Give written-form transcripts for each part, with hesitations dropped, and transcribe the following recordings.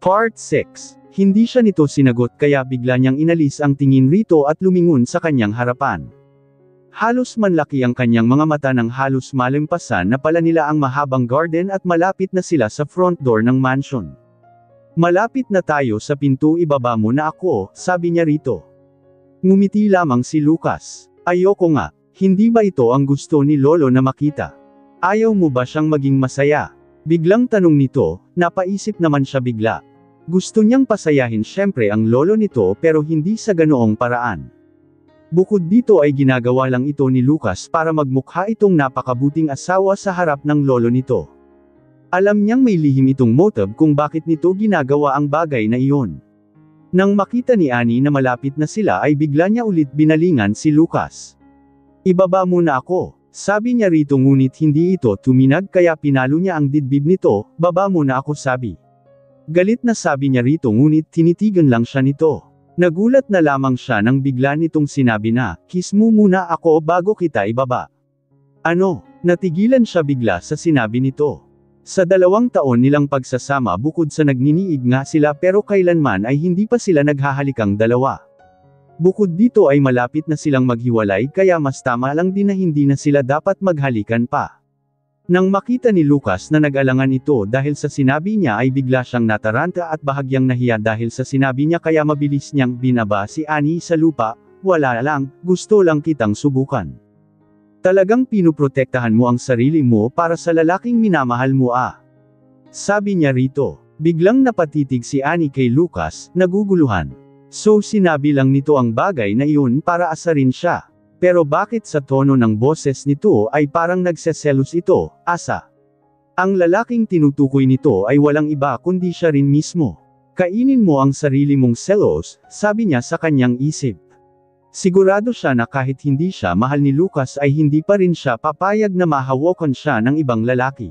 Part 6. Hindi siya nito sinagot kaya bigla niyang inalis ang tingin rito at lumingon sa kanyang harapan. Halos manlaki ang kanyang mga mata nang halos malimpasan na pala nila ang mahabang garden at malapit na sila sa front door ng mansion. Malapit na tayo sa pinto, ibaba mo na ako, sabi niya rito. Ngumiti lamang si Lucas. Ayoko nga, hindi ba ito ang gusto ni Lolo na makita? Ayaw mo ba siyang maging masaya? Biglang tanong nito, napaisip naman siya bigla. Gusto niyang pasayahin syempre ang lolo nito pero hindi sa ganoong paraan. Bukod dito ay ginagawa lang ito ni Lucas para magmukha itong napakabuting asawa sa harap ng lolo nito. Alam niyang may lihim itong motive kung bakit nito ginagawa ang bagay na iyon. Nang makita ni Annie na malapit na sila ay bigla niya ulit binalingan si Lucas. Ibaba muna ako, sabi niya rito ngunit hindi ito tuminag kaya pinalo niya ang dibdib nito, baba muna ako sabi. Galit na sabi niya rito ngunit tinitigan lang siya nito. Nagulat na lamang siya nang bigla nitong sinabi na, kiss mo muna ako bago kita ibaba. Ano? Natigilan siya bigla sa sinabi nito. Sa 2 taon nilang pagsasama bukod sa nagniniig nga sila pero kailanman ay hindi pa sila naghahalikang dalawa. Bukod dito ay malapit na silang maghiwalay kaya mas tama lang din na hindi na sila dapat maghalikan pa. Nang makita ni Lucas na nag-alangan ito dahil sa sinabi niya ay bigla siyang nataranta at bahagyang nahiya dahil sa sinabi niya kaya mabilis niyang binaba si Annie sa lupa, wala lang, gusto lang kitang subukan. Talagang pinuprotektahan mo ang sarili mo para sa lalaking minamahal mo ah. Sabi niya rito. Biglang napatitig si Annie kay Lucas, naguguluhan. So sinabi lang nito ang bagay na iyon para asarin siya. Pero bakit sa tono ng boses nito ay parang nagseselos ito, asa? Ang lalaking tinutukoy nito ay walang iba kundi siya rin mismo. Kainin mo ang sarili mong selos, sabi niya sa kanyang isip. Sigurado siya na kahit hindi siya mahal ni Lucas ay hindi pa rin siya papayag na mahawakan siya ng ibang lalaki.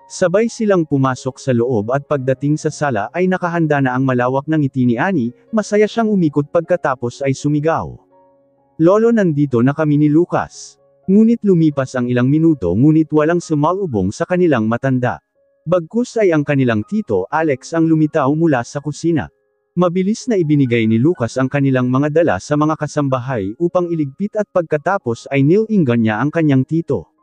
Sabay silang pumasok sa loob at pagdating sa sala ay nakahanda na ang malawak na ngiti ni Annie, masaya siyang umikot pagkatapos ay sumigaw. Lolo, nandito na kami ni Lucas. Ngunit lumipas ang ilang minuto ngunit walang sumalubong sa kanilang matanda. Bagkus ay ang kanilang tito, Alex ang lumitaw mula sa kusina. Mabilis na ibinigay ni Lucas ang kanilang mga dala sa mga kasambahay upang iligpit at pagkatapos ay nilinggan niya ang kanyang tito.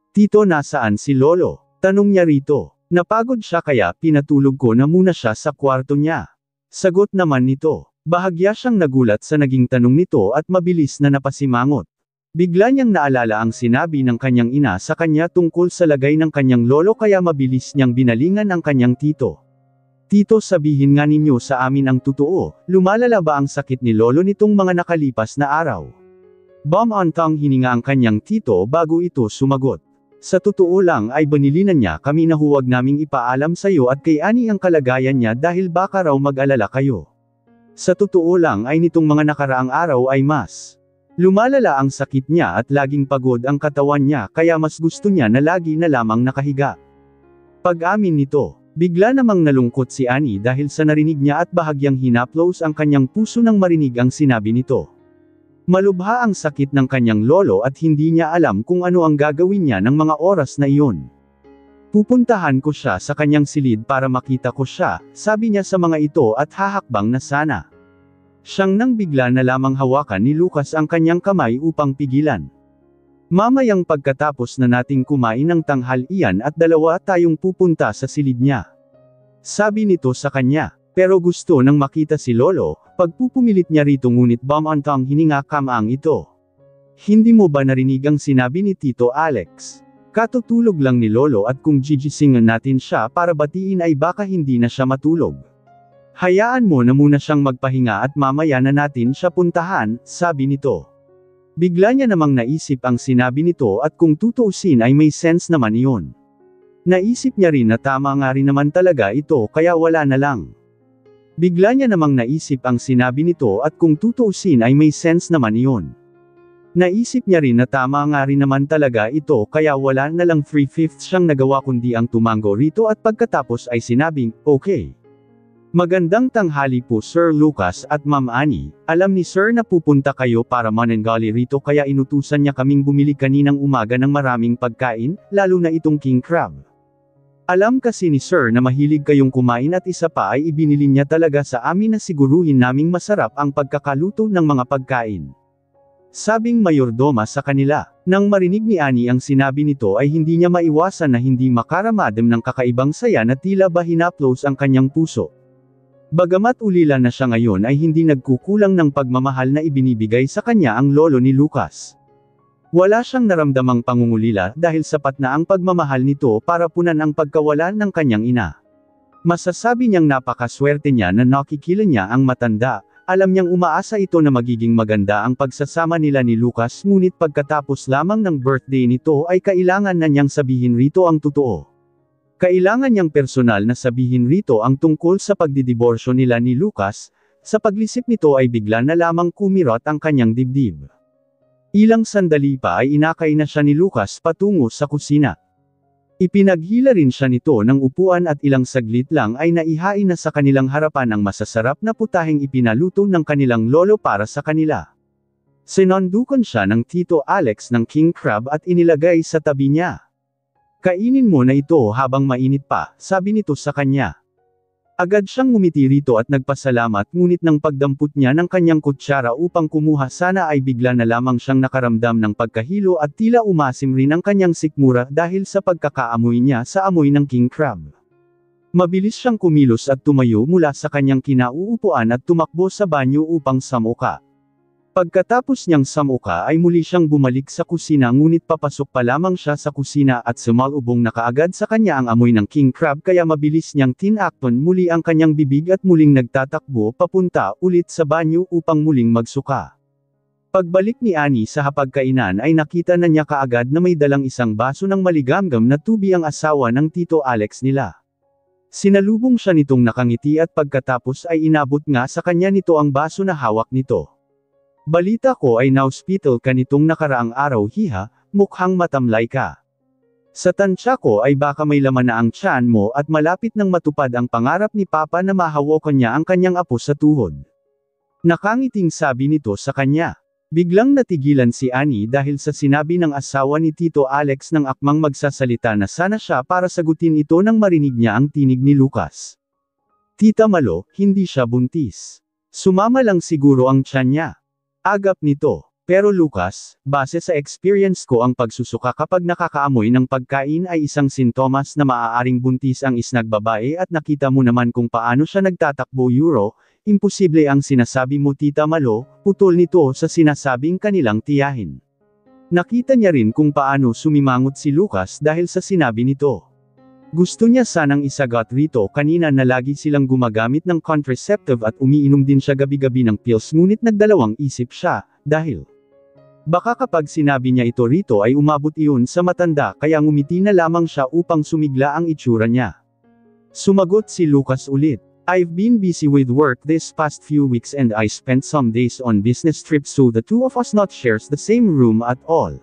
Tito, nasaan si Lolo? Tanong niya rito. Napagod siya kaya pinatulog ko na muna siya sa kwarto niya. Sagot naman nito. Bahagya siyang nagulat sa naging tanong nito at mabilis na napasimangot. Bigla niyang naalala ang sinabi ng kanyang ina sa kanya tungkol sa lagay ng kanyang lolo kaya mabilis niyang binalingan ang kanyang tito. Tito, sabihin nga ninyo sa amin ang totoo, lumalala ba ang sakit ni lolo nitong mga nakalipas na araw? Bumantang hininga ang kanyang tito bago ito sumagot. Sa totoo lang ay banilinan niya kami na huwag naming ipaalam sa iyo at kay Annie ang kalagayan niya dahil baka raw mag-alala kayo. Sa totoo lang ay nitong mga nakaraang araw ay mas lumalala ang sakit niya at laging pagod ang katawan niya kaya mas gusto niya na lagi na lamang nakahiga. Pag-amin nito, bigla namang nalungkot si Annie dahil sa narinig niya at bahagyang hinaplos ang kanyang puso nang marinig ang sinabi nito. Malubha ang sakit ng kanyang lolo at hindi niya alam kung ano ang gagawin niya ng mga oras na iyon. Pupuntahan ko siya sa kanyang silid para makita ko siya, sabi niya sa mga ito at hahakbang na sana. Siyang nang bigla na lamang hawakan ni Lucas ang kanyang kamay upang pigilan. Mamayang pagkatapos na nating kumain ng tanghalian at dalawa tayong pupunta sa silid niya. Sabi nito sa kanya, pero gusto nang makita si Lolo, pagpupumilit niya rito ngunit bumantang hininga kamang ito. Hindi mo ba narinig ang sinabi ni Tito Alex? Katutulog lang ni Lolo at kung gigisingan natin siya para batiin ay baka hindi na siya matulog. Hayaan mo na muna siyang magpahinga at mamaya na natin siya puntahan, sabi nito. Bigla niya namang naisip ang sinabi nito at kung tutuusin ay may sense naman iyon. Naisip niya rin na tama nga rin naman talaga ito kaya wala na lang. Bigla niya namang naisip ang sinabi nito at kung tutuusin ay may sense naman iyon. Naisip niya rin na tama nga rin naman talaga ito kaya wala na lang 3/5 siyang nagawa kundi ang tumango rito at pagkatapos ay sinabing, okay. Magandang tanghali po Sir Lucas at Ma'am Annie, alam ni Sir na pupunta kayo para manenggali rito kaya inutusan niya kaming bumili kaninang umaga ng maraming pagkain, lalo na itong king crab. Alam kasi ni Sir na mahilig kayong kumain at isa pa ay ibinili niya talaga sa amin na siguruhin naming masarap ang pagkakaluto ng mga pagkain. Sabing mayordoma sa kanila. Nang marinig ni Annie ang sinabi nito ay hindi niya maiwasan na hindi makaramadam ng kakaibang saya na tila ba hinaplos ang kanyang puso. Bagamat ulila na siya ngayon ay hindi nagkukulang ng pagmamahal na ibinibigay sa kanya ang lolo ni Lucas. Wala siyang naramdamang pangungulila dahil sapat na ang pagmamahal nito para punan ang pagkawalan ng kanyang ina. Masasabi niyang napakaswerte niya na nakikila niya ang matanda. Alam niyang umaasa ito na magiging maganda ang pagsasama nila ni Lucas ngunit pagkatapos lamang ng birthday nito ay kailangan na niyang sabihin rito ang totoo. Kailangan niyang personal na sabihin rito ang tungkol sa pagdidiborsyo nila ni Lucas, sa paglisip nito ay bigla na lamang kumirot ang kanyang dibdib. Ilang sandali pa ay inakay na siya ni Lucas patungo sa kusina. Ipinaghila rin siya nito ng upuan at ilang saglit lang ay naihain na sa kanilang harapan ang masasarap na putaheng ipinaluto ng kanilang lolo para sa kanila. Sinondukan siya ng Tito Alex ng king crab at inilagay sa tabi niya. Kainin mo na ito habang mainit pa, sabi nito sa kanya. Agad siyang ngumiti rito at nagpasalamat ngunit nang pagdampot niya ng kanyang kutsara upang kumuha sana ay bigla na lamang siyang nakaramdam ng pagkahilo at tila umasim rin ang kanyang sikmura dahil sa pagkakaamoy niya sa amoy ng king crab. Mabilis siyang kumilos at tumayo mula sa kanyang kinauupuan at tumakbo sa banyo upang samuka. Pagkatapos niyang samuka ay muli siyang bumalik sa kusina ngunit papasok pa lamang siya sa kusina at sumalubong na kaagad sa kanya ang amoy ng king crab kaya mabilis niyang tinakton muli ang kanyang bibig at muling nagtatakbo papunta ulit sa banyo upang muling magsuka. Pagbalik ni Annie sa hapagkainan ay nakita na niya kaagad na may dalang isang baso ng maligamgam na tubig ang asawa ng Tito Alex nila. Sinalubong siya nitong nakangiti at pagkatapos ay inabot nga sa kanya nito ang baso na hawak nito. Balita ko ay na-hospital ka nitong nakaraang araw hiha, mukhang matamlay ka. Sa tansya ko ay baka may laman na ang tiyan mo at malapit nang matupad ang pangarap ni Papa na mahawakan niya ang kanyang apo sa tuhod. Nakangiting sabi nito sa kanya. Biglang natigilan si Annie dahil sa sinabi ng asawa ni Tito Alex nang akmang magsasalita na sana siya para sagutin ito nang marinig niya ang tinig ni Lucas. Tita Malo, hindi siya buntis. Sumama lang siguro ang tiyan niya. Agap nito. Pero Lucas, base sa experience ko ang pagsusuka kapag nakakaamoy ng pagkain ay isang sintomas na maaaring buntis ang isnag babae at nakita mo naman kung paano siya nagtatakbo Euro, imposible ang sinasabi mo Tita Malo, putol nito sa sinasabing kanilang tiyahin. Nakita niya rin kung paano sumimangot si Lucas dahil sa sinabi nito. Gusto niya sanang isagot rito kanina na lagi silang gumagamit ng contraceptive at umiinom din siya gabi-gabi ng pills ngunit nagdalawang isip siya, dahil baka kapag sinabi niya ito rito ay umabot iyon sa matanda kaya ngumiti na lamang siya upang sumigla ang itsura niya. Sumagot si Lucas ulit. I've been busy with work this past few weeks and I spent some days on business trips so the two of us not shares the same room at all.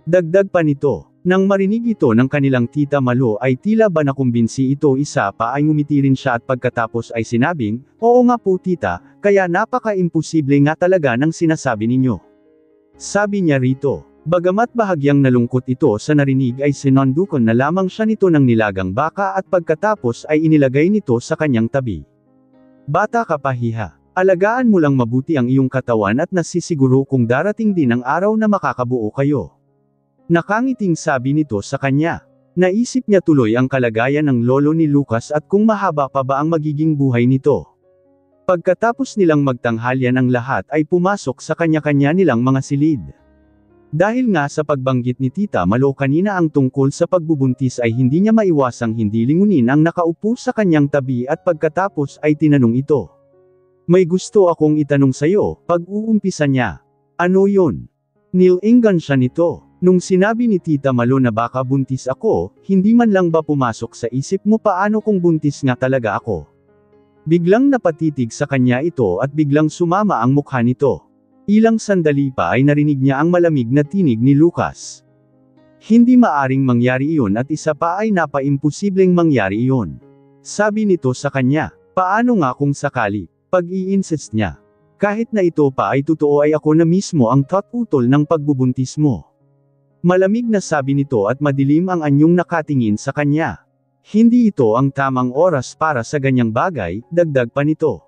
Dagdag pa nito. Nang marinig ito ng kanilang Tita Malo ay tila ba nakumbinsi ito isa pa ay ngumiti rin siya at pagkatapos ay sinabing, oo nga po tita, kaya napaka-imposible nga talaga ng sinasabi ninyo. Sabi niya rito, bagamat bahagyang nalungkot ito sa narinig ay sinondukan na lamang siya nito ng nilagang baka at pagkatapos ay inilagay nito sa kanyang tabi. Bata ka pa hiha, alagaan mo lang mabuti ang iyong katawan at nasisiguro kung darating din ang araw na makakabuo kayo. Nakangiting sabi nito sa kanya. Naisip niya tuloy ang kalagayan ng lolo ni Lucas at kung mahaba pa ba ang magiging buhay nito. Pagkatapos nilang magtanghalyan ang lahat ay pumasok sa kanya-kanya nilang mga silid. Dahil nga sa pagbanggit ni Tita Malo kanina ang tungkol sa pagbubuntis ay hindi niya maiwasang hindi lingunin ang nakaupo sa kanyang tabi at pagkatapos ay tinanong ito. May gusto akong itanong sayo, pag-uumpisa niya. Ano yun? Nilinggan siya nito. Nung sinabi ni Tita Malo na baka buntis ako, hindi man lang ba pumasok sa isip mo paano kung buntis nga talaga ako? Biglang napatitig sa kanya ito at biglang sumama ang mukha nito. Ilang sandali pa ay narinig niya ang malamig na tinig ni Lucas. Hindi maaring mangyari iyon at isa pa ay napaimposibleng mangyari iyon. Sabi nito sa kanya, paano nga kung sakali, pag-i-insist niya. Kahit na ito pa ay totoo ay ako na mismo ang utol ng pagbubuntis mo. Malamig na sabi nito at madilim ang anyong nakatingin sa kanya. Hindi ito ang tamang oras para sa ganyang bagay, dagdag pa nito.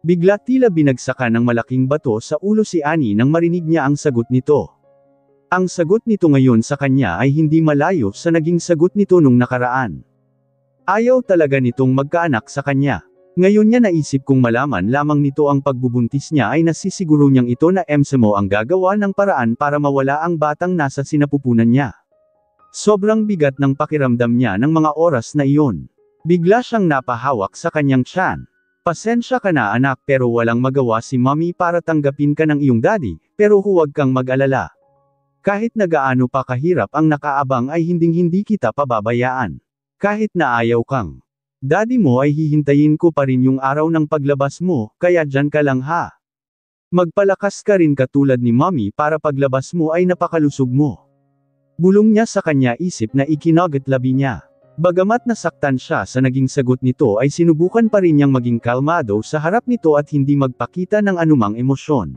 Bigla tila binagsakan ng malaking bato sa ulo si Annie nang marinig niya ang sagot nito. Ang sagot nito ngayon sa kanya ay hindi malayo sa naging sagot nito nung nakaraan. Ayaw talaga nitong magkaanak sa kanya. Ngayon niya naisip kung malaman lamang nito ang pagbubuntis niya ay nasisiguro niyang ito na Emsemo ang gagawa ng paraan para mawala ang batang nasa sinapupunan niya. Sobrang bigat ng pakiramdam niya ng mga oras na iyon. Bigla siyang napahawak sa kanyang tiyan. Pasensya ka na anak pero walang magawa si mommy para tanggapin ka ng iyong daddy, pero huwag kang mag-alala. Kahit na gaano pa kahirap ang nakaabang ay hinding-hindi kita pababayaan. Kahit na ayaw kang daddy mo ay hihintayin ko pa rin yung araw ng paglabas mo, kaya dyan ka lang ha. Magpalakas ka rin katulad ni mommy para paglabas mo ay napakalusog mo. Bulong niya sa kanya isip na ikinagatlabi niya. Bagamat nasaktan siya sa naging sagot nito ay sinubukan pa rin niyang maging kalmado sa harap nito at hindi magpakita ng anumang emosyon.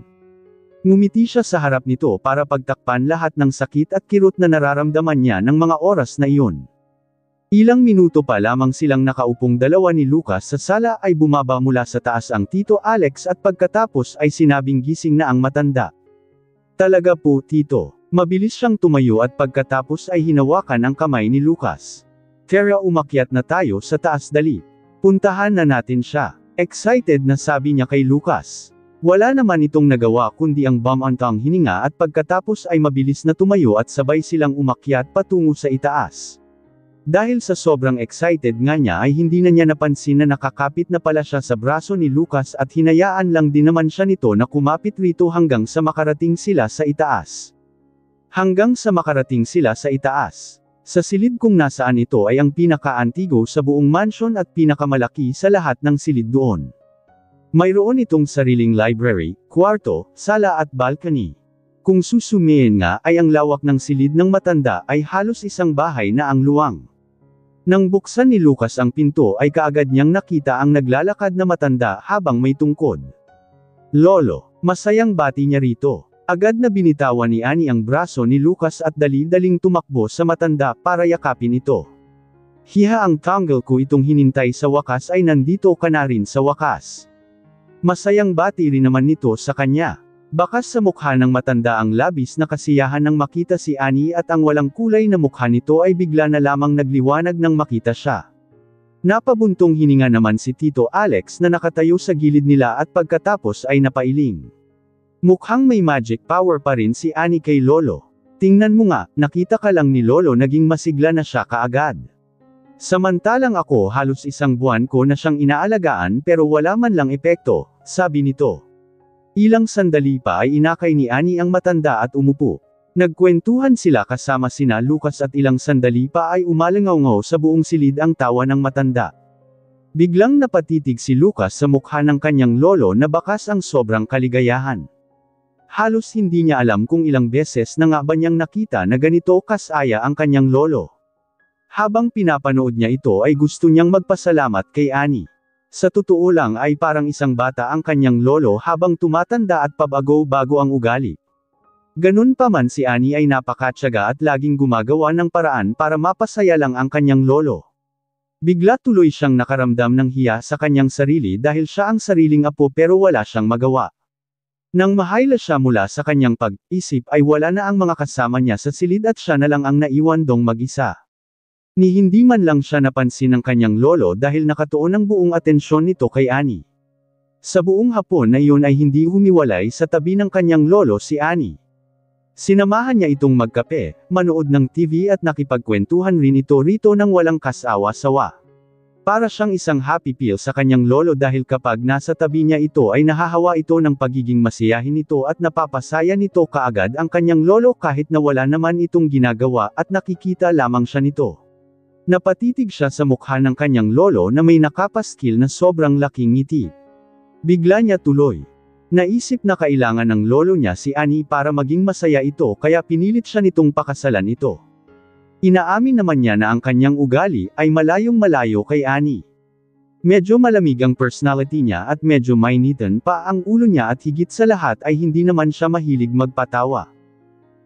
Ngumiti siya sa harap nito para pagtakpan lahat ng sakit at kirot na nararamdaman niya ng mga oras na iyon. Ilang minuto pa lamang silang nakaupong dalawa ni Lucas sa sala ay bumaba mula sa taas ang Tito Alex at pagkatapos ay sinabing gising na ang matanda. Talaga po Tito. Mabilis siyang tumayo at pagkatapos ay hinawakan ang kamay ni Lucas. Tara umakyat na tayo sa taas dali. Puntahan na natin siya. Excited na sabi niya kay Lucas. Wala naman itong nagawa kundi ang bumantang hininga at pagkatapos ay mabilis na tumayo at sabay silang umakyat patungo sa itaas. Dahil sa sobrang excited nga niya ay hindi na niya napansin na nakakapit na pala siya sa braso ni Lucas at hinayaan lang din naman siya nito na kumapit rito hanggang sa makarating sila sa itaas. Hanggang sa makarating sila sa itaas. Sa silid kung nasaan ito ay ang pinaka-antigo sa buong mansion at pinakamalaki sa lahat ng silid doon. Mayroon itong sariling library, kwarto, sala at balcony. Kung susumiin nga ay ang lawak ng silid ng matanda ay halos isang bahay na ang luwang. Nang buksan ni Lucas ang pinto ay kaagad niyang nakita ang naglalakad na matanda habang may tungkod. Lolo, masayang bati niya rito. Agad na binitawan ni Annie ang braso ni Lucas at dali-daling tumakbo sa matanda para yakapin ito. Hiha ang tanggol ko itong hinintay sa wakas ay nandito ka na rin sa wakas. Masayang bati rin naman nito sa kanya. Bakas sa mukha ng matanda ang labis na kasiyahan nang makita si Annie at ang walang kulay na mukha nito ay bigla na lamang nagliwanag nang makita siya. Napabuntong hininga naman si Tito Alex na nakatayo sa gilid nila at pagkatapos ay napailing. Mukhang may magic power pa rin si Annie kay Lolo. Tingnan mo nga, nakita ka lang ni Lolo naging masigla na siya kaagad. Samantalang ako halos isang buwan ko na siyang inaalagaan pero wala man lang epekto, sabi nito. Ilang sandali pa ay inakay ni Annie ang matanda at umupo. Nagkwentuhan sila kasama sina Lucas at ilang sandali pa ay umalangaw-ngaw sa buong silid ang tawa ng matanda. Biglang napatitig si Lucas sa mukha ng kanyang lolo na bakas ang sobrang kaligayahan. Halos hindi niya alam kung ilang beses na nga ba niyang nakita na ganito kasaya ang kanyang lolo. Habang pinapanood niya ito ay gusto niyang magpasalamat kay Annie. Sa totoo lang ay parang isang bata ang kanyang lolo habang tumatanda at pabago-bago ang ugali. Ganun pa man si Annie ay napakatyaga at laging gumagawa ng paraan para mapasaya lang ang kanyang lolo. Bigla tuloy siyang nakaramdam ng hiya sa kanyang sarili dahil siya ang sariling apo pero wala siyang magawa. Nang mahayla siya mula sa kanyang pag-isip ay wala na ang mga kasama niya sa silid at siya na lang ang naiwan dong mag-isa. Ni hindi man lang siya napansin ng kanyang lolo dahil nakatuon ang buong atensyon nito kay Annie. Sa buong hapon na iyon ay hindi humiwalay sa tabi ng kanyang lolo si Annie. Sinamahan niya itong magkape, manood ng TV at nakipagkwentuhan rin ito rito nang walang kasawa-sawa. Para siyang isang happy pill sa kanyang lolo dahil kapag nasa tabi niya ito ay nahahawa ito ng pagiging masiyahin nito at napapasaya nito kaagad ang kanyang lolo kahit na wala naman itong ginagawa at nakikita lamang siya nito. Napatitig siya sa mukha ng kanyang lolo na may nakapaskil na sobrang laking ngiti. Bigla niya tuloy. Naisip na kailangan ng lolo niya si Annie para maging masaya ito kaya pinilit siya nitong pakasalan ito. Inaamin naman niya na ang kanyang ugali ay malayong-malayo kay Annie. Medyo malamig ang personality niya at medyo mainitan pa ang ulo niya at higit sa lahat ay hindi naman siya mahilig magpatawa.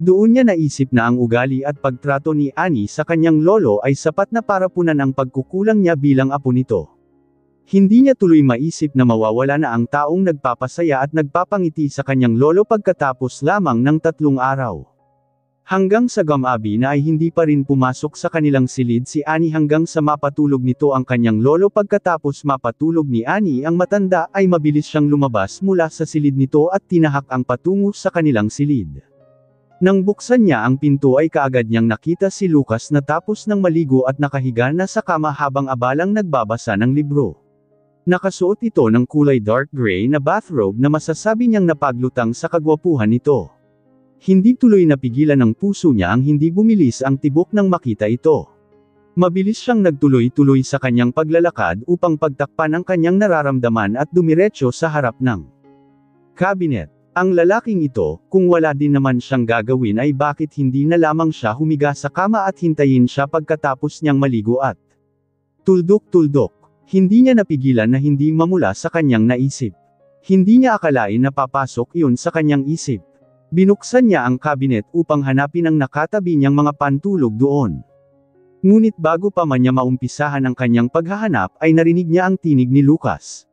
Doon niya naisip na ang ugali at pagtrato ni Annie sa kanyang lolo ay sapat na para punan ang pagkukulang niya bilang apo nito. Hindi niya tuloy maisip na mawawala na ang taong nagpapasaya at nagpapangiti sa kanyang lolo pagkatapos lamang ng 3 araw. Hanggang sa gabi na ay hindi pa rin pumasok sa kanilang silid si Annie hanggang sa mapatulog nito ang kanyang lolo. Pagkatapos mapatulog ni Annie ang matanda ay mabilis siyang lumabas mula sa silid nito at tinahak ang patungo sa kanilang silid. Nang buksan niya ang pinto ay kaagad niyang nakita si Lucas na tapos ng maligo at nakahiga na sa kama habang abalang nagbabasa ng libro. Nakasuot ito ng kulay dark gray na bathrobe na masasabi niyang napaglutang sa kagwapuhan nito. Hindi tuloy napigilan ng puso niya ang hindi bumilis ang tibok nang makita ito. Mabilis siyang nagtuloy-tuloy sa kanyang paglalakad upang pagtakpan ang kanyang nararamdaman at dumiretso sa harap ng cabinet. Ang lalaking ito, kung wala din naman siyang gagawin ay bakit hindi na lamang siya humiga sa kama at hintayin siya pagkatapos niyang maligo at tuldok-tuldok. Hindi niya napigilan na hindi mamula sa kanyang naisip. Hindi niya akalain na papasok iyon sa kanyang isip. Binuksan niya ang cabinet upang hanapin ang nakatabi niyang mga pantulog doon. Ngunit bago pa man niya maumpisahan ang kanyang paghahanap ay narinig niya ang tinig ni Lucas.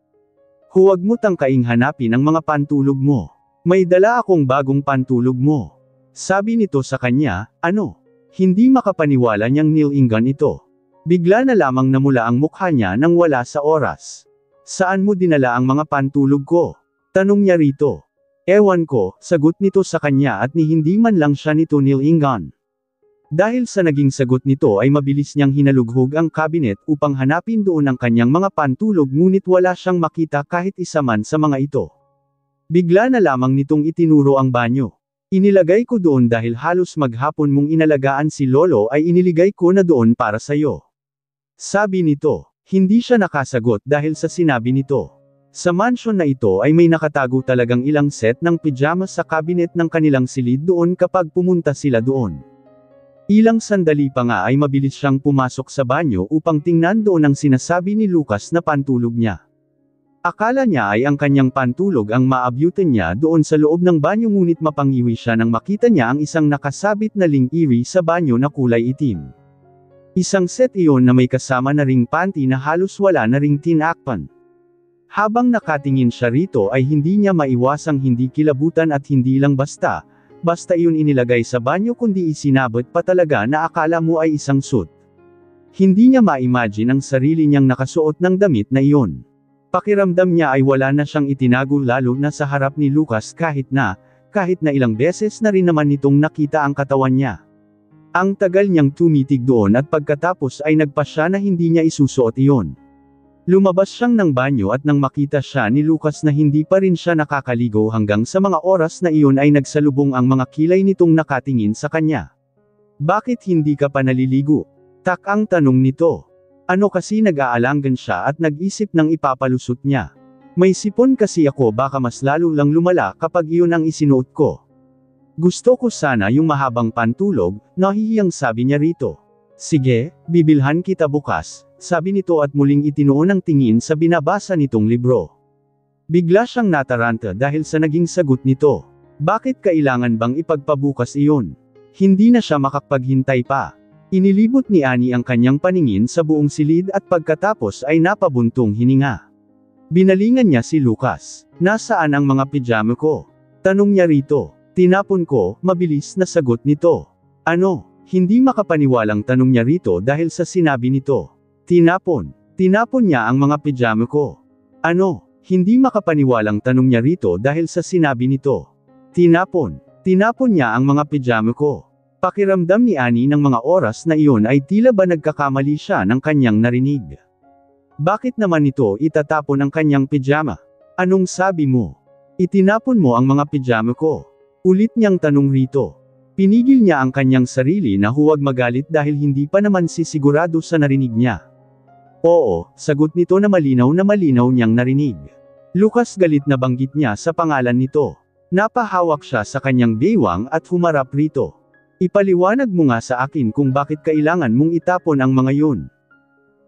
Huwag mo tangkaing hanapin ang mga pantulog mo. May dala akong bagong pantulog mo. Sabi nito sa kanya, ano? Hindi makapaniwala niyang nilingan ito. Bigla na lamang namula ang mukha niya nang wala sa oras. Saan mo dinala ang mga pantulog ko? Tanong niya rito. Ewan ko, sagot nito sa kanya at ni hindi man lang siya nito nilingan. Dahil sa naging sagot nito ay mabilis niyang hinalughog ang cabinet upang hanapin doon ang kanyang mga pantulog ngunit wala siyang makita kahit isa man sa mga ito. Bigla na lamang nitong itinuro ang banyo. Inilagay ko doon dahil halos maghapon mong inalagaan si Lolo ay iniligay ko na doon para sayo. Sabi nito. Hindi siya nakasagot dahil sa sinabi nito. Sa mansyon na ito ay may nakatago talagang ilang set ng pijamas sa cabinet ng kanilang silid doon kapag pumunta sila doon. Ilang sandali pa nga ay mabilis siyang pumasok sa banyo upang tingnan doon ang sinasabi ni Lucas na pantulog niya. Akala niya ay ang kanyang pantulog ang maabyutan niya doon sa loob ng banyo ngunit mapangiwi siya nang makita niya ang isang nakasabit na ling-iri sa banyo na kulay itim. Isang set iyon na may kasama na ring panty na halos wala na ring tinakpan. Habang nakatingin siya rito ay hindi niya maiwasang hindi kilabutan at hindi lang basta iyon inilagay sa banyo kundi isinabot pa talaga na akala mo ay isang suit. Hindi niya ma-imagine ang sarili niyang nakasuot ng damit na iyon. Pakiramdam niya ay wala na siyang itinago lalo na sa harap ni Lucas kahit na ilang beses na rin naman nitong nakita ang katawan niya. Ang tagal niyang tumitig doon at pagkatapos ay nagpasya na hindi niya isusuot iyon. Lumabas siyang ng banyo at nang makita siya ni Lucas na hindi pa rin siya nakakaligo hanggang sa mga oras na iyon ay nagsalubong ang mga kilay nitong nakatingin sa kanya. Bakit hindi ka pa naliligo? Ang tanong nito. Ano kasi nag-aalangan siya at nag-isip ng ipapalusot niya. May sipon kasi ako baka mas lalo lang lumala kapag iyon ang isinuot ko. Gusto ko sana yung mahabang pantulog, nahihiyang sabi niya rito. Sige, bibilhan kita bukas, sabi nito at muling itinuon ang tingin sa binabasa nitong libro. Bigla siyang nataranta dahil sa naging sagot nito. Bakit kailangan bang ipagpabukas iyon? Hindi na siya makakapaghintay pa. Inilibot ni Annie ang kanyang paningin sa buong silid at pagkatapos ay napabuntong hininga. Binalingan niya si Lucas. Nasaan ang mga pijama ko? Tanong niya rito. Tinapon ko, mabilis na sagot nito. Ano? Hindi makapaniwalang tanong niya rito dahil sa sinabi nito. Tinapon niya ang mga pijama ko. Ano? Hindi makapaniwalang tanong niya rito dahil sa sinabi nito. Tinapon niya ang mga pijama ko. Pakiramdam ni Annie ng mga oras na iyon ay tila ba nagkakamali siya ng kanyang narinig. Bakit naman ito itatapon ang kanyang pijama? Anong sabi mo? Itinapon mo ang mga pijama ko. Ulit niyang tanong rito. Pinigil niya ang kanyang sarili na huwag magalit dahil hindi pa naman sisigurado sa narinig niya. Oo, sagot nito na malinaw niyang narinig. Lucas galit na banggit niya sa pangalan nito. Napahawak siya sa kanyang baywang at humarap rito. Ipaliwanag mo nga sa akin kung bakit kailangan mong itapon ang mga iyon.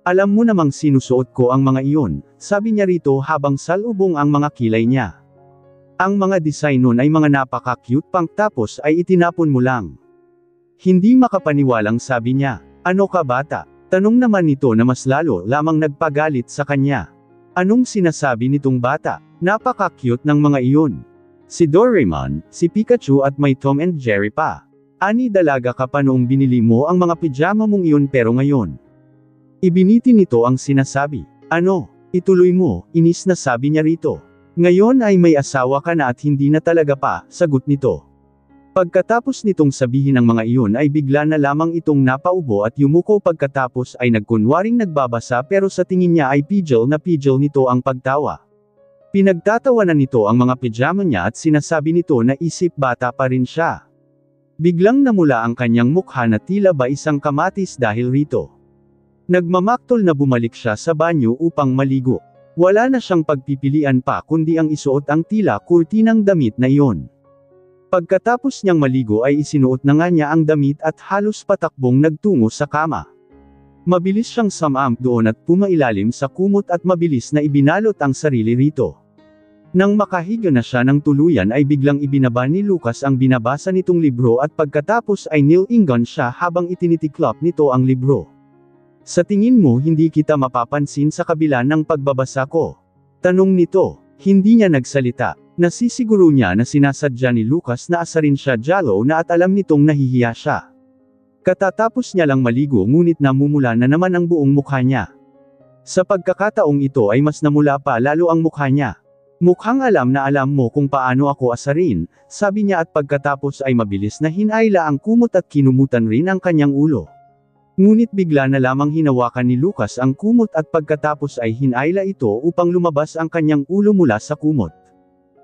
Alam mo namang sinusuot ko ang mga iyon, sabi niya rito habang salubong ang mga kilay niya. Ang mga design nun ay mga napaka-cute pang tapos ay itinapon mo lang. Hindi makapaniwalang sabi niya, "Ano ka bata?" Tanong naman nito na mas lalo lamang nagpagalit sa kanya. Anong sinasabi nitong bata? Napaka-cute ng mga iyon. Si Doraemon, si Pikachu at may Tom and Jerry pa. Ani dalaga ka pa noong binili mo ang mga pijama mong iyon pero ngayon. Ibiniti nito ang sinasabi. Ano? Ituloy mo, inis na sabi niya rito. Ngayon ay may asawa ka na at hindi na talaga pa, sagot nito. Pagkatapos nitong sabihin ang mga iyon ay bigla na lamang itong napaubo at yumuko pagkatapos ay nagkunwaring nagbabasa pero sa tingin niya ay pigil nito ang pagtawa. Pinagtatawanan nito ang mga pijama niya at sinasabi nito na isip bata pa rin siya. Biglang namula ang kanyang mukha na tila ba isang kamatis dahil rito. Nagmamaktol na bumalik siya sa banyo upang maligo. Wala na siyang pagpipilian pa kundi ang isuot ang tila kurtinang damit na iyon. Pagkatapos niyang maligo ay isinuot na nga niya ang damit at halos patakbong nagtungo sa kama. Mabilis siyang sumamp doon at pumailalim sa kumot at mabilis na ibinalot ang sarili rito. Nang makahiga na siya ng tuluyan ay biglang ibinaba ni Lucas ang binabasa nitong libro at pagkatapos ay nilingon siya habang itinitiklop nito ang libro. Sa tingin mo hindi kita mapapansin sa kabila ng pagbabasa ko? Tanong nito. Hindi niya nagsalita. Nasisiguro niya na sinasadya ni Lucas na asarin siya jalo na at alam nitong nahihiya siya. Katatapos niya lang maligo ngunit namumula na naman ang buong mukha niya. Sa pagkakataong ito ay mas namula pa lalo ang mukha niya. Mukhang alam na alam mo kung paano ako asarin, sabi niya at pagkatapos ay mabilis na hinayla ang kumot at kinumutan rin ang kanyang ulo. Ngunit bigla na lamang hinawakan ni Lucas ang kumot at pagkatapos ay hinayla ito upang lumabas ang kanyang ulo mula sa kumot.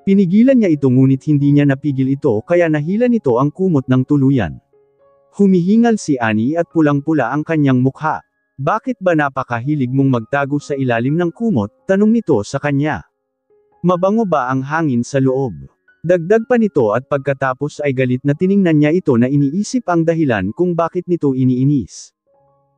Pinigilan niya ito ngunit hindi niya napigil ito kaya nahila nito ang kumot ng tuluyan. Humihingal si Annie at pulang-pula ang kanyang mukha. Bakit ba napakahilig mong magtago sa ilalim ng kumot? Tanong nito sa kanya. Mabango ba ang hangin sa loob? Dagdag pa nito at pagkatapos ay galit na tiningnan niya ito na iniisip ang dahilan kung bakit nito iniinis.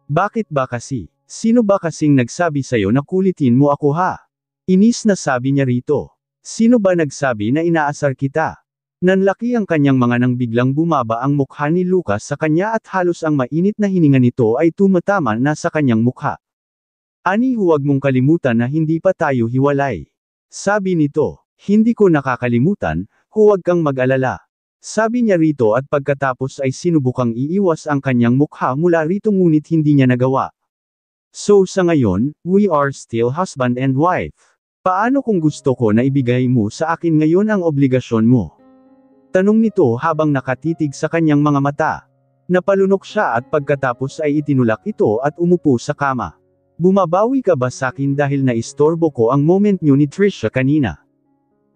Bakit ba kasi? Sino ba kasing nagsabi sa'yo na kulitin mo ako ha? Inis na sabi niya rito. Sino ba nagsabi na inaasar kita? Nanlaki ang kanyang mga nang biglang bumaba ang mukha ni Lucas sa kanya at halos ang mainit na hininga nito ay tumatama na sa kanyang mukha. Ani huwag mong kalimutan na hindi pa tayo hiwalay. Sabi nito, hindi ko nakakalimutan, huwag kang mag-alala. Sabi niya rito at pagkatapos ay sinubukang iiwas ang kanyang mukha mula rito ngunit hindi niya nagawa. So sa ngayon, we are still husband and wife. Paano kung gusto ko na ibigay mo sa akin ngayon ang obligasyon mo? Tanong nito habang nakatitig sa kanyang mga mata. Napalunok siya at pagkatapos ay itinulak ito at umupo sa kama. Bumabawi ka ba sa akin dahil naistorbo ko ang moment niyo ni Trisha kanina?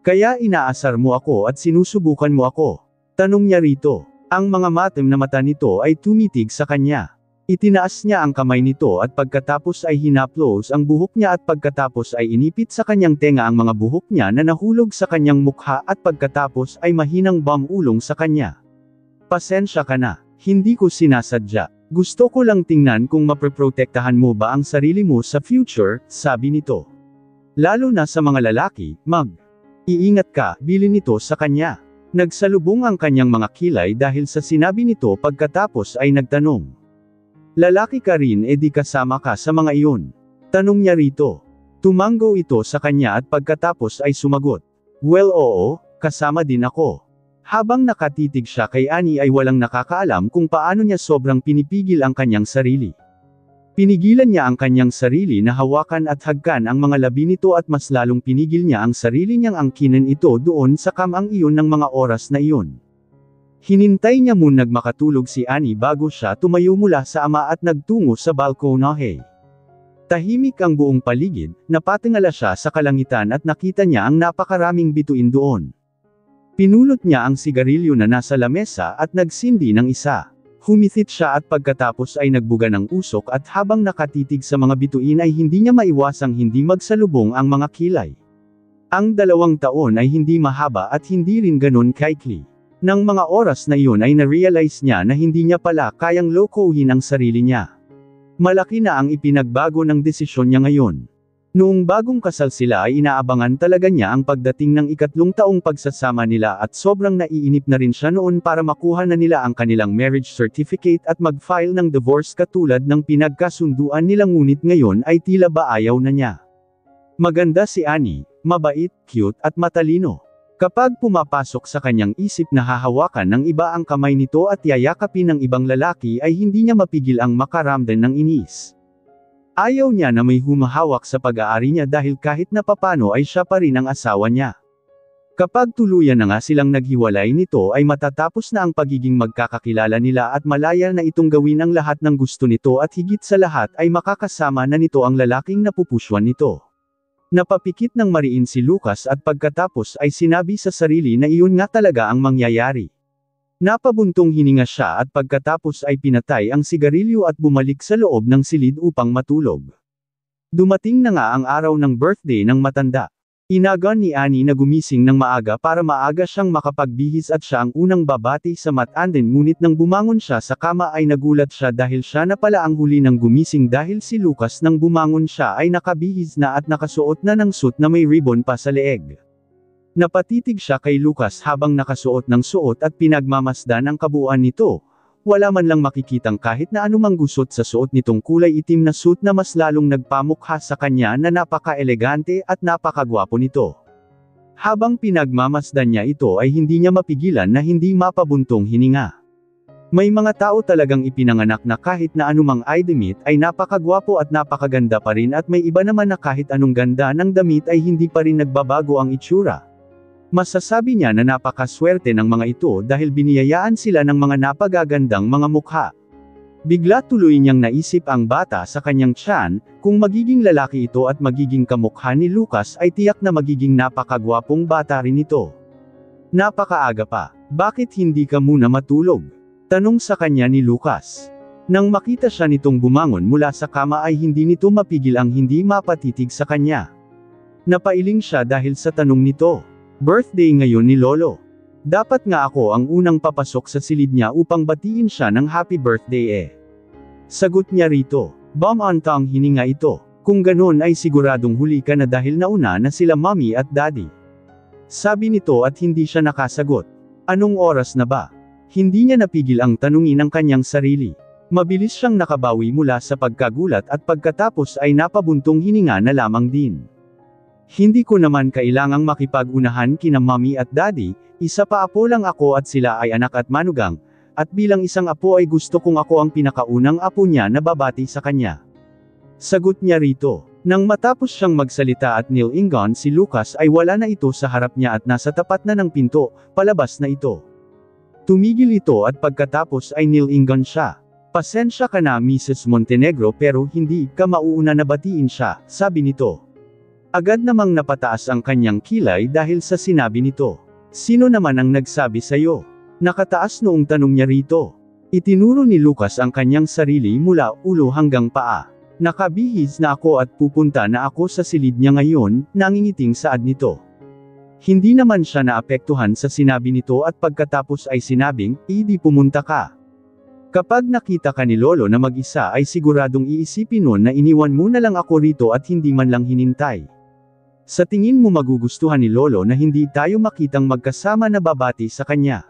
Kaya inaasar mo ako at sinusubukan mo ako? Tanong niya rito. Ang mga matem na mata nito ay tumitig sa kanya. Itinaas niya ang kamay nito at pagkatapos ay hinaplos ang buhok niya at pagkatapos ay inipit sa kanyang tenga ang mga buhok niya na nahulog sa kanyang mukha at pagkatapos ay mahinang bamulong sa kanya. Pasensya ka na, hindi ko sinasadya. Gusto ko lang tingnan kung mapreprotektahan mo ba ang sarili mo sa future, sabi nito. Lalo na sa mga lalaki, iingat ka, bilin nito sa kanya. Nagsalubong ang kanyang mga kilay dahil sa sinabi nito pagkatapos ay nagtanong. Lalaki ka rin di kasama ka sa mga iyon? Tanong niya rito. Tumango ito sa kanya at pagkatapos ay sumagot. Well oo, kasama din ako. Habang nakatitig siya kay Annie ay walang nakakaalam kung paano niya sobrang pinipigil ang kanyang sarili. Pinigilan niya ang kanyang sarili na hawakan at hagkan ang mga labi nito at mas lalong pinigil niya ang sarili niyang angkinin ito doon sa kamang iyon ng mga oras na iyon. Hinintay niya munang makatulog si Annie bago siya tumayo mula sa ama at nagtungo sa balkonahe. Tahimik ang buong paligid, napatingala siya sa kalangitan at nakita niya ang napakaraming bituin doon. Pinulot niya ang sigarilyo na nasa lamesa at nagsindi ng isa. Humithit siya at pagkatapos ay nagbuga ng usok at habang nakatitig sa mga bituin ay hindi niya maiwasang hindi magsalubong ang mga kilay. Ang 2 taon ay hindi mahaba at hindi rin ganon kaikli. Nang mga oras na iyon ay na-realize niya na hindi niya pala kayang lokohin ang sarili niya. Malaki na ang ipinagbago ng desisyon niya ngayon. Noong bagong kasal sila ay inaabangan talaga niya ang pagdating ng ikatlong taong pagsasama nila at sobrang naiinip na rin siya noon para makuha na nila ang kanilang marriage certificate at mag-file ng divorce katulad ng pinagkasunduan nila, ngunit ngayon ay tila ba ayaw na niya. Maganda si Annie, mabait, cute at matalino. Kapag pumapasok sa kanyang isip na hahawakan ng iba ang kamay nito at yayakapin ng ibang lalaki ay hindi niya mapigil ang makaramdam ng inis. Ayaw niya na may humahawak sa pag-aari niya dahil kahit na papano ay siya pa rin ang asawa niya. Kapag tuluyan na nga silang naghiwalay nito ay matatapos na ang pagiging magkakakilala nila at malaya na itong gawin ang lahat ng gusto nito at higit sa lahat ay makakasama na nito ang lalaking napupuswan nito. Napapikit ng mariin si Lucas at pagkatapos ay sinabi sa sarili na iyon nga talaga ang mangyayari. Napabuntong hininga siya at pagkatapos ay pinatay ang sigarilyo at bumalik sa loob ng silid upang matulog. Dumating na nga ang araw ng birthday ng matanda. Inagon ni Annie na gumising ng maaga para maaga siyang makapagbihis at siya ang unang babati sa matanden, ngunit nang bumangon siya sa kama ay nagulat siya dahil siya na pala ang huli ng gumising dahil si Lucas nang bumangon siya ay nakabihis na at nakasuot na ng suit na may ribbon pa sa leeg. Napatitig siya kay Lucas habang nakasuot ng suot at pinagmamasdan ang kabuuan nito. Wala man lang makikitang kahit na anumang gusot sa suot nitong kulay itim na suit na mas lalong nagpamukha sa kanya na napaka-elegante at napakagwapo nito. Habang pinagmamasdan niya ito ay hindi niya mapigilan na hindi mapabuntong hininga. May mga tao talagang ipinanganak na kahit na anumang ay damit ay napakagwapo at napakaganda pa rin, at may iba naman na kahit anong ganda ng damit ay hindi pa rin nagbabago ang itsura. Masasabi niya na napakaswerte ng mga ito dahil biniyayaan sila ng mga napagagandang mga mukha. Bigla tuloy niyang naisip ang bata sa kanyang tiyan, kung magiging lalaki ito at magiging kamukha ni Lucas ay tiyak na magiging napakagwapong bata rin ito. Napakaaga pa, bakit hindi ka muna matulog? Tanong sa kanya ni Lucas. Nang makita siya nitong bumangon mula sa kama ay hindi nito mapigil ang hindi mapatitig sa kanya. Napailing siya dahil sa tanong nito. Birthday ngayon ni Lolo. Dapat nga ako ang unang papasok sa silid niya upang batiin siya ng happy birthday Sagot niya rito. Bumantang hininga ito. Kung ganon ay siguradong huli ka na dahil nauna na sila mommy at daddy. Sabi nito at hindi siya nakasagot. Anong oras na ba? Hindi niya napigil ang tanungin ang kanyang sarili. Mabilis siyang nakabawi mula sa pagkagulat at pagkatapos ay napabuntong hininga na lamang din. Hindi ko naman kailangang makipag-unahan kina mommy at daddy, isa pa apo lang ako at sila ay anak at manugang, at bilang isang apo ay gusto kong ako ang pinakaunang apo niya na babati sa kanya. Sagot niya rito. Nang matapos siyang magsalita at nilingon si Lucas ay wala na ito sa harap niya at nasa tapat na ng pinto, palabas na ito. Tumigil ito at pagkatapos ay nilingon siya. Pasensya ka na Mrs. Montenegro pero hindi ka mauuna na batiin siya, sabi nito. Agad namang napataas ang kanyang kilay dahil sa sinabi nito. Sino naman ang nagsabi sa'yo? Nakataas noong tanong niya rito. Itinuro ni Lucas ang kanyang sarili mula ulo hanggang paa. Nakabihis na ako at pupunta na ako sa silid niya ngayon, nangingiting saad nito. Hindi naman siya naapektuhan sa sinabi nito at pagkatapos ay sinabing, di pumunta ka. Kapag nakita ka ni Lolo na mag-isa ay siguradong iisipin nun na iniwan mo na lang ako rito at hindi man lang hinintay. Sa tingin mo magugustuhan ni Lolo na hindi tayo makitang magkasama na babati sa kanya?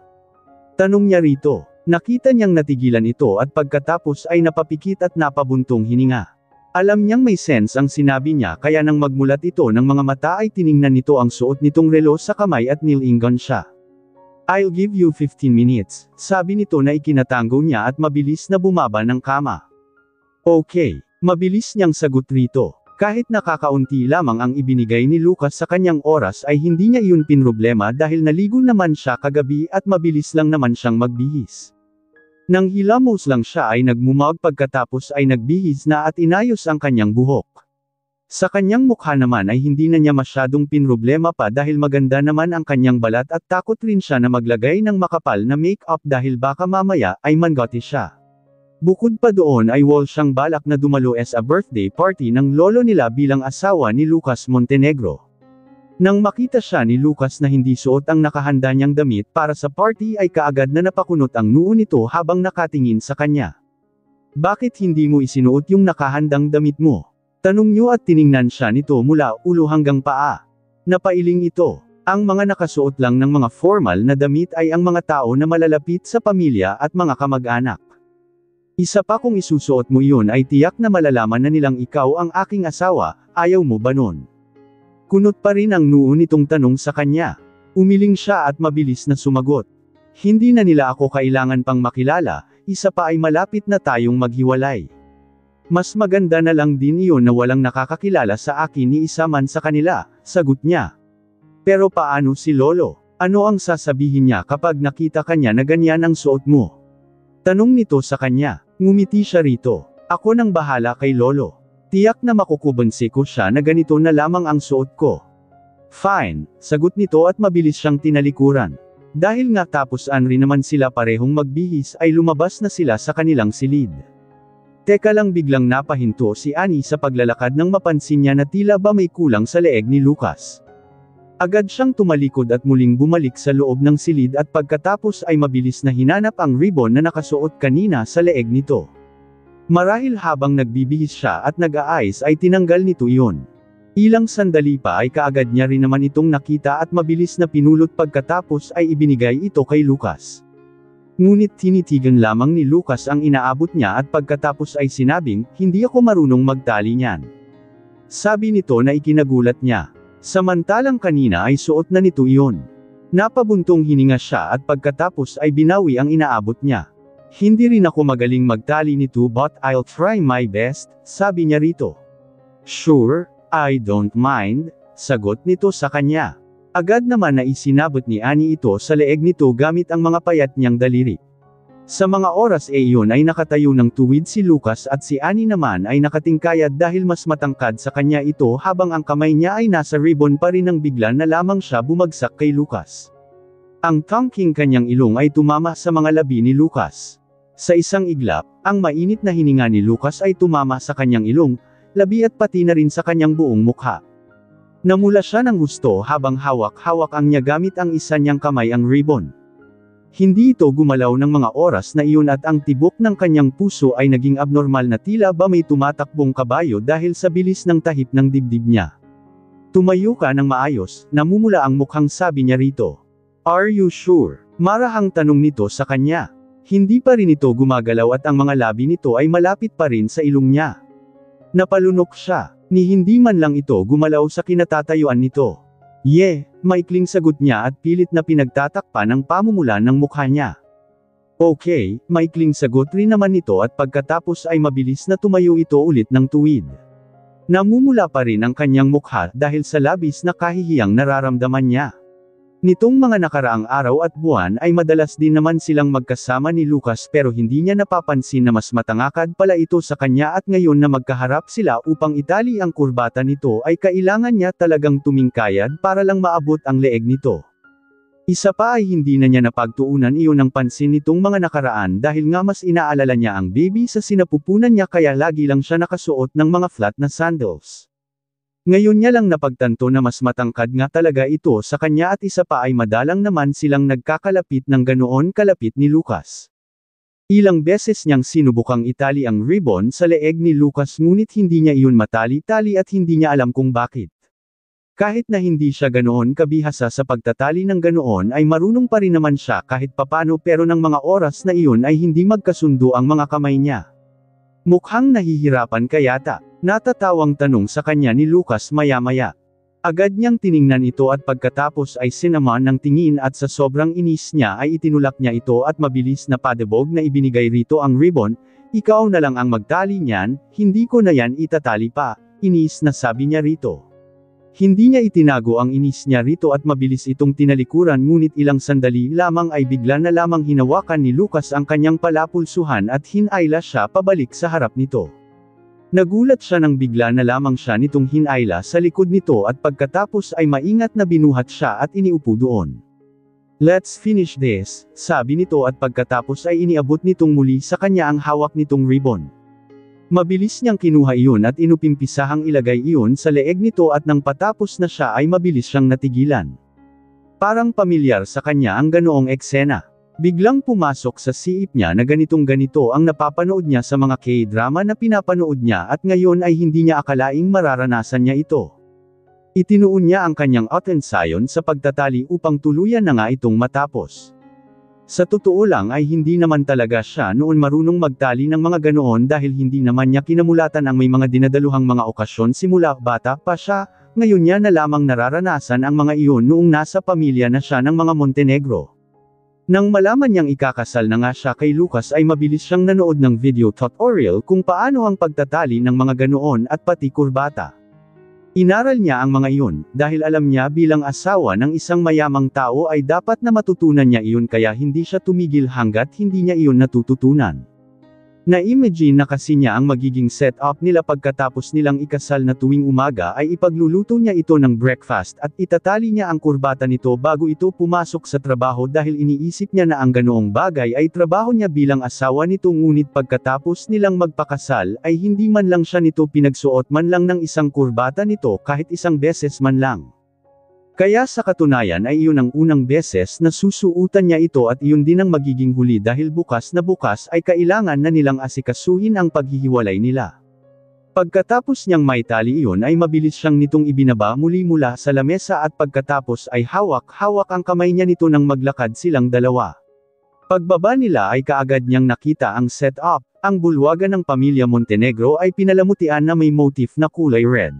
Tanong niya rito. Nakita niyang natigilan ito at pagkatapos ay napapikit at napabuntong hininga. Alam niyang may sense ang sinabi niya kaya nang magmulat ito ng mga mata ay tiningnan nito ang suot nitong relo sa kamay at nilingon siya. I'll give you 15 minutes, sabi nito na ikinatango niya at mabilis na bumaba ng kama. Okay, mabilis niyang sagot rito. Kahit nakakaunti lamang ang ibinigay ni Lucas sa kanyang oras ay hindi niya iyon pinroblema dahil naligo naman siya kagabi at mabilis lang naman siyang magbihis. Nang hilamos lang siya ay nagmumag pagkatapos ay nagbihis na at inayos ang kanyang buhok. Sa kanyang mukha naman ay hindi na niya masyadong pinroblema pa dahil maganda naman ang kanyang balat at takot rin siya na maglagay ng makapal na make-up dahil baka mamaya ay manggoti siya. Bukod pa doon ay wala siyang balak na dumalo sa birthday party ng lolo nila bilang asawa ni Lucas Montenegro. Nang makita siya ni Lucas na hindi suot ang nakahanda niyang damit para sa party ay kaagad na napakunot ang noo nito habang nakatingin sa kanya. Bakit hindi mo isinuot yung nakahandang damit mo? Tanong niyo at tiningnan siya nito mula ulo hanggang paa. Napailing ito. Ang mga nakasuot lang ng mga formal na damit ay ang mga tao na malalapit sa pamilya at mga kamag-anak. Isa pa kung isusuot mo iyon ay tiyak na malalaman na nilang ikaw ang aking asawa, ayaw mo ba nun? Kunot pa rin ang noo nitong tanong sa kanya. Umiling siya at mabilis na sumagot. Hindi na nila ako kailangan pang makilala, isa pa ay malapit na tayong maghiwalay. Mas maganda na lang din iyon na walang nakakakilala sa akin ni isa man sa kanila, sagot niya. Pero paano si Lolo? Ano ang sasabihin niya kapag nakita kanya na ganyan ang suot mo? Tanong nito sa kanya. Ngumiti siya rito. Ako nang bahala kay Lolo. Tiyak na makukubansi ko siya na ganito na lamang ang suot ko. Fine, sagot nito at mabilis siyang tinalikuran. Dahil nga tapos rin naman sila parehong magbihis ay lumabas na sila sa kanilang silid. Teka lang, biglang napahinto si Annie sa paglalakad nang mapansin niya na tila ba may kulang sa leeg ni Lucas. Agad siyang tumalikod at muling bumalik sa loob ng silid at pagkatapos ay mabilis na hinanap ang ribbon na nakasuot kanina sa leeg nito. Marahil habang nagbibihis siya at nag-aayos ay tinanggal nito iyon. Ilang sandali pa ay kaagad niya rin naman itong nakita at mabilis na pinulot pagkatapos ay ibinigay ito kay Lucas. Ngunit tinitigan lamang ni Lucas ang inaabot niya at pagkatapos ay sinabing, hindi ako marunong magtali niyan. Sabi nito na ikinagulat niya. Samantalang kanina ay suot na nito iyon. Napabuntong hininga siya at pagkatapos ay binawi ang inaabot niya. Hindi rin ako magaling magtali nito but I'll try my best, sabi niya rito. Sure, I don't mind, sagot nito sa kanya. Agad naman na isinabot ni Annie ito sa leeg nito gamit ang mga payat niyang daliri. Sa mga oras iyon ay nakatayo ng tuwid si Lucas at si Annie naman ay nakatingkayad dahil mas matangkad sa kanya ito habang ang kamay niya ay nasa ribbon pa rin nang bigla na lamang siya bumagsak kay Lucas. Ang tangking kanyang ilong ay tumama sa mga labi ni Lucas. Sa isang iglap, ang mainit na hininga ni Lucas ay tumama sa kanyang ilong, labi at pati na rin sa kanyang buong mukha. Namula siya ng husto habang hawak-hawak ang niya gamit ang isa niyang kamay ang ribbon. Hindi ito gumalaw ng mga oras na iyon at ang tibok ng kanyang puso ay naging abnormal na tila ba may tumatakbong kabayo dahil sa bilis ng tahip ng dibdib niya. Tumayo ka ng maayos, namumula ang mukhang sabi niya rito. Are you sure? Marahang tanong nito sa kanya. Hindi pa rin ito gumagalaw at ang mga labi nito ay malapit pa rin sa ilong niya. Napalunok siya, ni hindi man lang ito gumalaw sa kinatatayuan nito. Maikling sagot niya at pilit na pinagtatakpan ang pamumula ng mukha niya. Okay, maikling sagot rin naman nito at pagkatapos ay mabilis na tumayo ito ulit ng tuwid. Namumula pa rin ang kanyang mukha dahil sa labis na kahihiyang nararamdaman niya. Nitong mga nakaraang araw at buwan ay madalas din naman silang magkasama ni Lucas pero hindi niya napapansin na mas matangakad pala ito sa kanya at ngayon na magkaharap sila upang itali ang kurbata nito ay kailangan niya talagang tumingkayad para lang maabot ang leeg nito. Isa pa ay hindi na niya napagtuunan iyon ng pansin nitong mga nakaraan dahil nga mas inaalala niya ang baby sa sinapupunan niya kaya lagi lang siya nakasuot ng mga flat na sandals. Ngayon niya lang napagtanto na mas matangkad nga talaga ito sa kanya at isa pa ay madalang naman silang nagkakalapit ng ganoon kalapit ni Lucas. Ilang beses niyang sinubukang itali ang ribbon sa leeg ni Lucas ngunit hindi niya iyon matali-tali at hindi niya alam kung bakit. Kahit na hindi siya ganoon kabihasa sa pagtatali ng ganoon ay marunong pa rin naman siya kahit papano pero ng mga oras na iyon ay hindi magkasundo ang mga kamay niya. Mukhang nahihirapan kayata. Natatawang tanong sa kanya ni Lucas maya-maya. Agad niyang tiningnan ito at pagkatapos ay sinaman ng tingin at sa sobrang inis niya ay itinulak niya ito at mabilis na padebog na ibinigay rito ang ribbon. Ikaw na lang ang magtali niyan, hindi ko na yan itatali pa, inis na sabi niya rito. Hindi niya itinago ang inis niya rito at mabilis itong tinalikuran ngunit ilang sandali lamang ay bigla na lamang hinawakan ni Lucas ang kanyang palapulsuhan at hinayla siya pabalik sa harap nito. Nagulat siya nang bigla na lamang siya nitong hinayla sa likod nito at pagkatapos ay maingat na binuhat siya at iniupo doon. Let's finish this, sabi nito at pagkatapos ay iniabot nitong muli sa kanya ang hawak nitong ribbon. Mabilis niyang kinuha iyon at inupimpisahang ilagay iyon sa leeg nito at nang patapos na siya ay mabilis siyang natigilan. Parang pamilyar sa kanya ang ganoong eksena. Biglang pumasok sa siip niya na ganitong ganito ang napapanood niya sa mga K-drama na pinapanood niya at ngayon ay hindi niya akalaing mararanasan niya ito. Itinuon niya ang kanyang atensyon sa pagtatali upang tuluyan na nga itong matapos. Sa totoo lang ay hindi naman talaga siya noon marunong magtali ng mga ganoon dahil hindi naman niya kinamulatan ang may mga dinadaluhang mga okasyon simula bata pa siya, ngayon niya na lamang nararanasan ang mga iyon noong nasa pamilya na siya ng mga Montenegro. Nang malaman niyang ikakasal na nga siya kay Lucas ay mabilis siyang nanood ng video tutorial kung paano ang pagtatali ng mga ganoon at pati kurbata. Inaral niya ang mga iyon, dahil alam niya bilang asawa ng isang mayamang tao ay dapat na matutunan niya iyon kaya hindi siya tumigil hanggat hindi niya iyon natututunan. Na-imagine na kasi niya ang magiging setup nila pagkatapos nilang ikasal na tuwing umaga ay ipagluluto niya ito ng breakfast at itatali niya ang kurbata nito bago ito pumasok sa trabaho dahil iniisip niya na ang ganoong bagay ay trabaho niya bilang asawa nito ngunit pagkatapos nilang magpakasal ay hindi man lang siya nito pinagsuot man lang ng isang kurbata nito kahit isang beses man lang. Kaya sa katunayan ay iyon ang unang beses na susuutan niya ito at iyon din ang magiging huli dahil bukas na bukas ay kailangan na nilang asikasuhin ang paghihiwalay nila. Pagkatapos niyang maitali iyon ay mabilis siyang nitong ibinaba muli mula sa lamesa at pagkatapos ay hawak-hawak ang kamay niya nito nang maglakad silang dalawa. Pagbaba nila ay kaagad niyang nakita ang setup, ang bulwagan ng pamilya Montenegro ay pinalamutian na may motif na kulay red.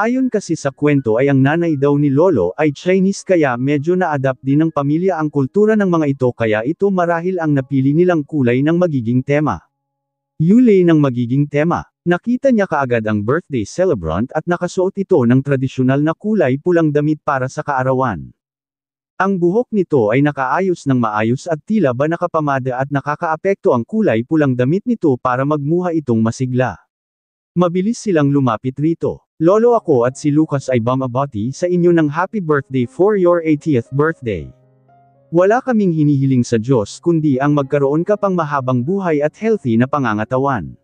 Ayon kasi sa kwento ay ang nanay daw ni Lolo ay Chinese kaya medyo na-adapt din ng pamilya ang kultura ng mga ito kaya ito marahil ang napili nilang kulay ng magiging tema. Yulay ng magiging tema. Nakita niya kaagad ang birthday celebrant at nakasuot ito ng tradisyonal na kulay pulang damit para sa kaarawan. Ang buhok nito ay nakaayos ng maayos at tila ba nakapamada at nakakaapekto ang kulay pulang damit nito para magmuha itong masigla. Mabilis silang lumapit rito. Lolo ako at si Lucas ay bumabati sa inyo ng happy birthday for your 80th birthday. Wala kaming hinihiling sa Diyos kundi ang magkaroon ka pang mahabang buhay at healthy na pangangatawan.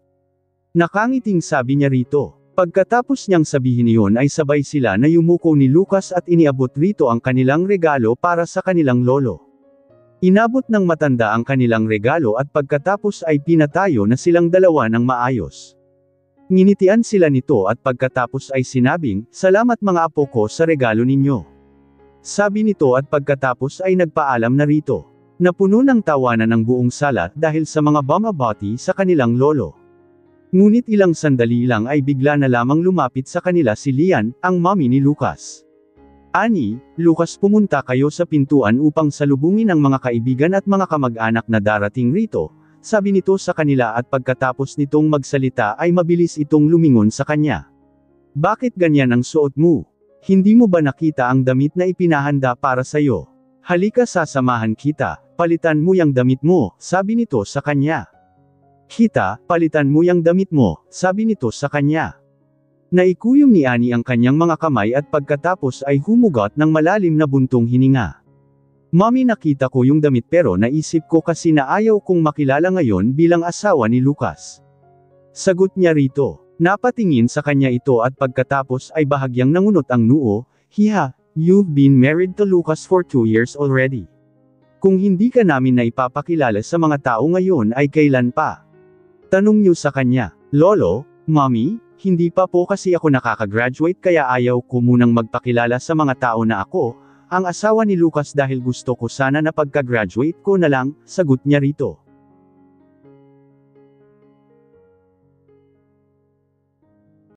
Nakangiting sabi niya rito. Pagkatapos niyang sabihin iyon ay sabay sila na yumuko ni Lucas at iniabot rito ang kanilang regalo para sa kanilang lolo. Inabot ng matanda ang kanilang regalo at pagkatapos ay pinatayo na silang dalawa ng maayos. Nginitian sila nito at pagkatapos ay sinabing, "Salamat mga apo ko sa regalo ninyo." Sabi nito at pagkatapos ay nagpaalam na rito. Napuno ng tawanan ang buong sala dahil sa mga bumabati sa kanilang lolo. Ngunit ilang sandali lang ay bigla na lamang lumapit sa kanila si Lian, ang mommy ni Lucas. "Ani, Lucas pumunta kayo sa pintuan upang salubungin ang mga kaibigan at mga kamag-anak na darating rito." Sabi nito sa kanila at pagkatapos nitong magsalita ay mabilis itong lumingon sa kanya. "Bakit ganyan ang suot mo? Hindi mo ba nakita ang damit na ipinahanda para sayo? Halika sasamahan kita, palitan mo yang damit mo," sabi nito sa kanya. "Kita, palitan mo yang damit mo," sabi nito sa kanya. Naikuyom ni Ani ang kanyang mga kamay at pagkatapos ay humugot ng malalim na buntong hininga. "Mommy nakita ko yung damit pero naisip ko kasi na ayaw kong makilala ngayon bilang asawa ni Lucas." Sagot niya rito. Napatingin sa kanya ito at pagkatapos ay bahagyang nangunot ang noo, "Hiha, you've been married to Lucas for 2 years already. Kung hindi ka namin na ipapakilala sa mga tao ngayon ay kailan pa?" Tanong niyo sa kanya. "Lolo, Mommy, hindi pa po kasi ako nakakagraduate kaya ayaw ko munang magpakilala sa mga tao na ako ang asawa ni Lucas dahil gusto ko sana na pagka-graduate ko na lang," sagot niya rito.